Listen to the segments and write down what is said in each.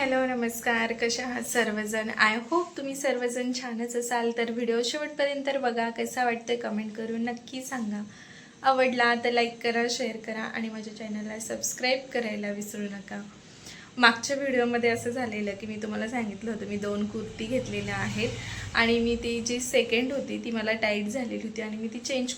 Hello नमस्कार, कशा आहात सर्वजण. आय होप तुम्ही सर्वजण छानच असाल. तर व्हिडिओ शेवटपर्यंत बघा, कसा वाटतं कमेंट करून नक्की सांगा. आवडला तर लाईक करा, शेअर करा आणि माझ्या चॅनलला सबस्क्राईब करायला विसरू नका. मागच्या व्हिडिओमध्ये असं झालेलं की मी तुम्हाला सांगितलं होतं मी 2 कुर्ती घेतलेल्या आहेत आणि मी ती जी सेकंड होती ती मला टाईट झालेली होती आणि मी ती चेंज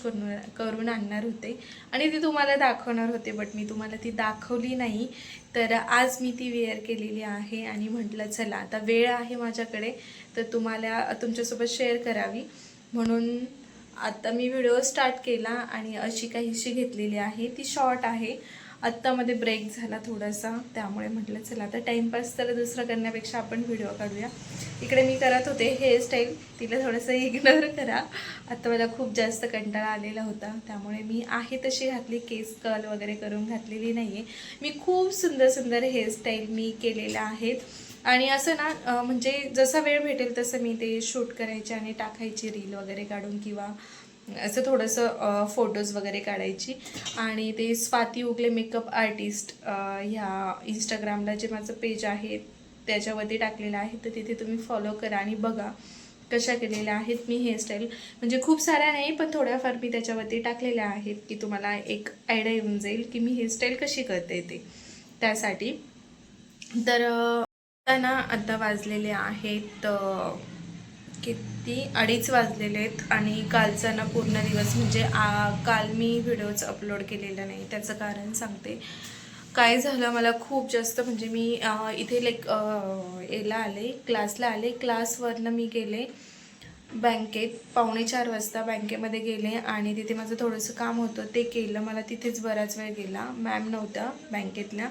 करून आणणार होते आणि ती तुम्हाला दाखवणार होते, बट मी तुम्हाला ती दाखवली नाही. तर आज मी ती वेअर केलेली आहे आणि म्हटलं चला आता वेळ आहे माझ्याकडे तर तुम्हाला तुमच्यासोबत शेअर करावी म्हणून आता मी व्हिडिओ स्टार्ट केला आणि अशी काहीशी घेतलेली आहे. ती शॉर्ट आहे. आत्तामध्ये ब्रेक झाला थोडासा, त्यामुळे म्हटलं चला आता टाईमपास तर दुसरं करण्यापेक्षा आपण व्हिडिओ काढूया. इकडे मी करत होते हेअरस्टाईल, तिला थोडंसं इग्नोर करा. आता मला खूप जास्त कंटाळा आलेला होता त्यामुळे मी आहे तशी घातली, केस कर्ल वगैरे करून घातलेली नाही आहे. मी खूप सुंदर सुंदर हेअरस्टाईल मी केलेल्या आहेत आणि असं ना म्हणजे जसा वेळ भेटेल तसं मी ते शूट करायचे आणि टाकायची रील वगैरे काढून किंवा असं थोडंसं फोटोज वगैरे काढायची. आणि ते स्वाती उगले मेकअप आर्टिस्ट ह्या इंस्टाग्रामला जे माझं पेज आहे त्याच्यावरती टाकलेलं आहे, तर तिथे तुम्ही फॉलो करा आणि बघा कशा केलेल्या आहेत मी हेअरस्टाईल. म्हणजे खूप साऱ्या नाही पण थोड्याफार मी त्याच्यावरती टाकलेल्या आहेत की तुम्हाला एक आयडिया येऊन जाईल की मी हेअरस्टाईल कशी करते ते त्यासाठी. तर आता वाजलेले आहेत किती 2:30 वाजलेले आहेत आणि कालचा ना पूर्ण दिवस म्हणजे काल मी व्हिडिओज अपलोड केलेला नाही. त्याचं कारण सांगते. काय झालं, मला खूप जास्त म्हणजे मी इथे याला आले, क्लासला आले. क्लासवरनं मी गेले बँकेत 3:45 वाजता बँकेमध्ये गेले आणि तिथे माझं थोडंसं काम होतं ते केलं. मला तिथेच बराच वेळ गेला. मॅम नव्हत्या बँकेतल्या,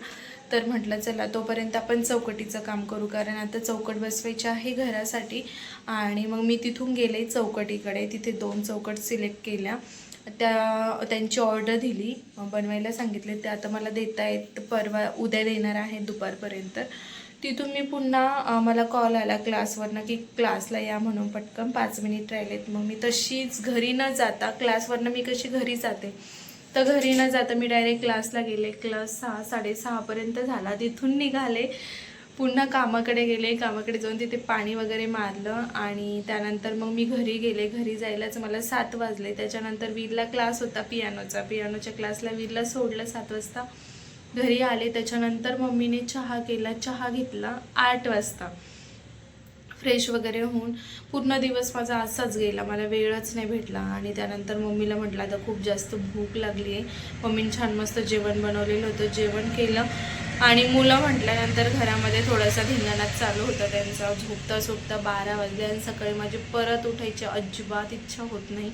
तर म्हटलं चला तोपर्यंत आपण चौकटीचं काम करू, कारण आता चौकट बसवायची आहे घरासाठी. आणि मग मी तिथून गेले चौकटीकडे. तिथे 2 चौकट सिलेक्ट केल्या. त्यांची ऑर्डर दिली, बनवायला सांगितले. ते आता मला देत आहेत, परवा उद्या देणार आहे दुपारपर्यंत. तिथून मी पुन्हा मला कॉल आला क्लासवरनं की क्लासला या म्हणून, पटकन 5 मिनिट राहिलेत. मग मी तशीच घरी न जाता, क्लासवरनं मी कशी घरी जाते तर घरी न जाता मी डायरेक्ट क्लासला गेले. क्लास 6-6:30पर्यंत झाला. तिथून निघाले, पुन्हा कामाकडे गेले. कामाकडे जाऊन तिथे पाणी वगैरे मारलं आणि त्यानंतर मग मी घरी गेले. घरी जायलाच मला 7 वाजले. त्याच्यानंतर वीरला क्लास होता पियानोच्या क्लासला वीरला सोडलं 7 वाजता. घरी आले. त्याच्यानंतर मम्मीने चहा केला, चहा घेतला 8 वाजता. फ्रेश वगैरे होऊन पूर्ण दिवस माझा असाच गेला, मला वेळच नाही भेटला. आणि त्यानंतर मम्मीला म्हटलं आता खूप जास्त भूक लागली आहे. मम्मीने छान मस्त जेवण बनवलेलं होतं, जेवण केलं आणि मुलं म्हटल्यानंतर घरामध्ये थोडासा धिंगाणाच चालू होता त्यांचा. झोपता 12 वाजले आणि सकाळी माझी परत उठायची अजिबात इच्छा होत नाही.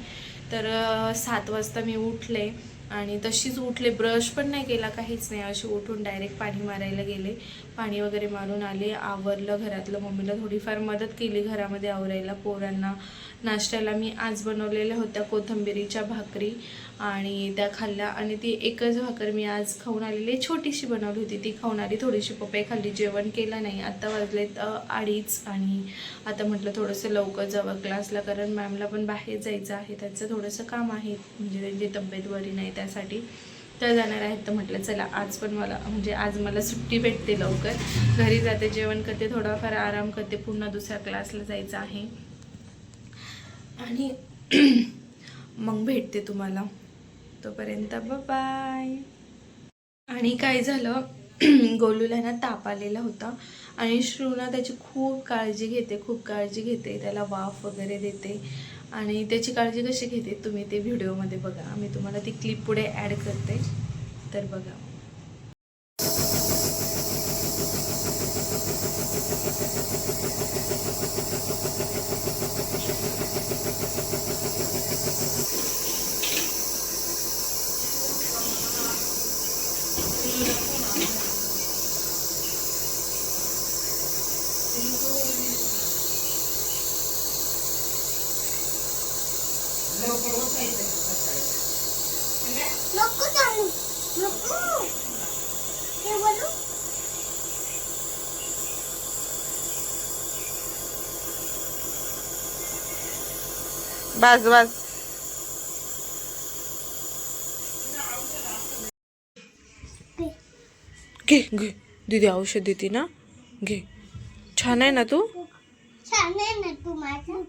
तर 7 वाजता मी उठले आणि तशीच उठले, ब्रश पण नाही केला, काहीच नाही. अशी उठून डायरेक्ट पाणी मारायला गेले. पाणी वगैरे मारून आले, आवरलं घरातलं. मम्मीला थोडीफार मदत केली घरामध्ये आवरायला. पोरांना नाश्त्याला मी आज बनवलेल्या होत्या कोथिंबीरीच्या भाकरी आणि त्या खाल्ल्या. आणि ती एकच भाकर मी आज खाऊन आलेली, छोटीशी बनवली होती, ती खाऊन आली. थोडीशी पपई खाल्ली, जेवण केलं नाही. आता वाजलेत 2:30 आणि आता म्हटलं थोडंसं लवकर जावं क्लासला, कारण मॅमला पण बाहेर जायचं आहे, त्याचं थोडंसं काम आहे, म्हणजे त्यांची तब्येत बरी नाही त्यासाठी तर जाणार आहेत. तर म्हटलं चला आज पण मला म्हणजे आज मला सुट्टी भेटते, लवकर घरी जाते, जेवण करते, थोडाफार आराम करते, पुन्हा दुसऱ्या क्लासला जायचं आहे आणि मग भेटते तुम्हाला. तोपर्यंत बाय. आणि काय झालं, गोलूला ना ताप आलेला होता आणि श्रुना त्याची खूप काळजी घेते, त्याला वाफ वगैरे देते. आणि त्याची काळजी कशी घेते तुम्ही ते व्हिडिओमध्ये बघा. मी तुम्हाला ती क्लिप पुढे ॲड करते, तर बघा. नको चालू, नको हे बोलू. बस बस. घे घे, दीदी औषध देते ना. घे. छान आहे ना तू? छान आहे ना तू माझा.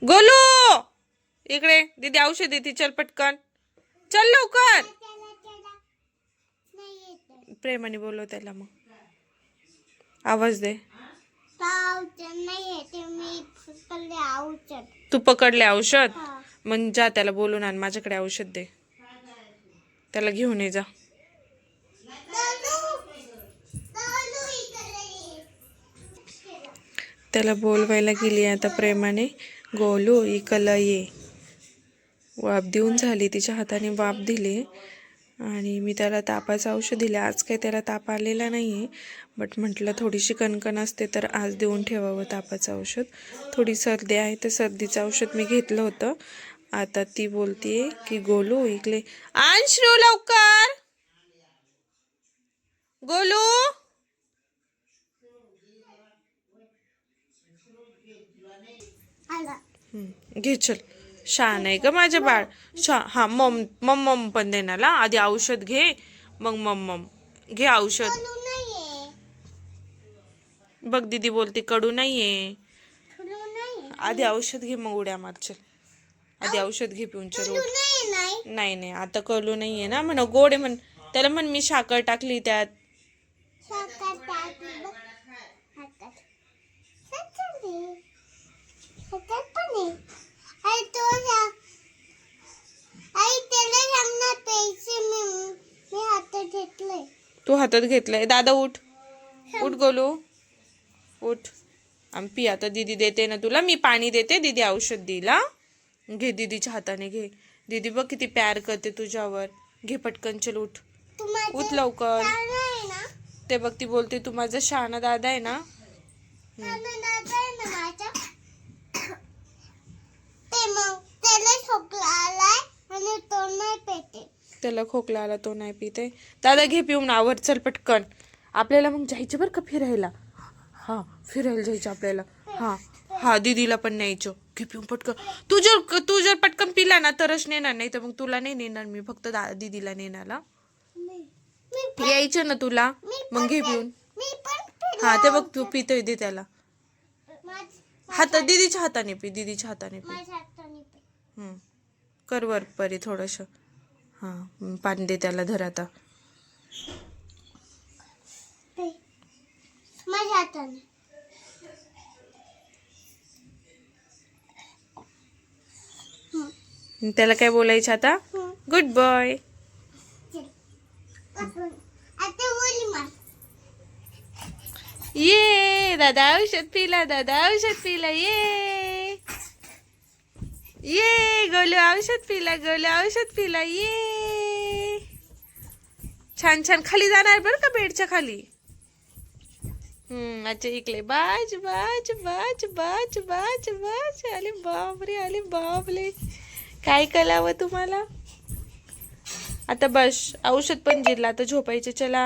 गोलू इकडे, दीदी औषध देते, चल पटकन, चल लवकर. प्रेमाने बोलव त्याला, मग आवाज दे. तू पकडले औषध, मग जा त्याला बोलून आण, माझ्याकडे औषध दे, त्याला घेऊन ये जा. त्याला बोलवायला गेली आता प्रेमाने. गोलू इकडं ये. वाफ देऊन झाली, तिच्या हाताने वाफ दिली आणि मी त्याला तापाचं औषध दिले. आज काही त्याला ताप आलेला नाही आहे, बट म्हटलं थोडीशी कणकण असते तर आज देऊन ठेवावं तापाचं औषध. थोडी सर्दी आहे तर सर्दीचं औषध मी घेतलं होतं. आता ती बोलते की गोलू इकडे आण श्रू लवकर. गोलू घे, चल. छान आहे ग माझं बाळ. हा मम मम मम पण देणार. आधी औषध घे, मग मम मम घे औषध. बघ दीदी बोलते कडू नाहीये. आधी औषध घे मग उड्या मार. चल आधी औषध घे पिऊन चल. नाही नाही आता कडू नाहीये ना, म्हण गोड आहे म्हण. त्याला म्हण मी साखर टाकली त्यात. तू हातात घेतलंय. दादा उठ, उठ गोलू उठ. पी आता, दीदी देते ना तुला, मी पाणी देते, दीदी औषध दिला. घे दीदीच्या हाताने घे. दीदी बघ किती प्यार करते तुझ्यावर. घे पटकन, चल उठ, उठ लवकर. ते बघ ती बोलते तू माझा शहाणा दादा आहे ना. त्याला खोकला आला, तो नाही पिते. दादा घे पिऊन आवर, चल पटकन. आपल्याला मग जायचं बरं का फिरायला. हा फिरायला जायचं आपल्याला. हा हा दीदीला पण न्यायचं. घे पिऊन पटकन. तू जर पटकन पिला ना तरच नेणार, नाही तर मग तुला नाही नेणार मी, फक्त दीदीला नेणार. यायचं ना तुला, मग घे पिऊन. हा ते बघ तू पितोय, दे त्याला. दीदीच्या हाताने पी, दीदीच्या हाताने पी. कर वर परी थोडस. हा पाणी दे त्याला, धर आता. त्याला काय बोलायचं आता? Good boy. ये दादा औषध पिला, दादा औषध पिला. ये गोलू औषध पिला, गोलू औषध पिला. ये छान छान खाली जाणार बरं का, बेडच्या खाली. अच्छा इकडे बाज बाज बाज बाज बाज बाज. आले बापरे, आले बापले. काय कळावं तुम्हाला. आता बस औषध पण जिरला, आता झोपायचं. चला.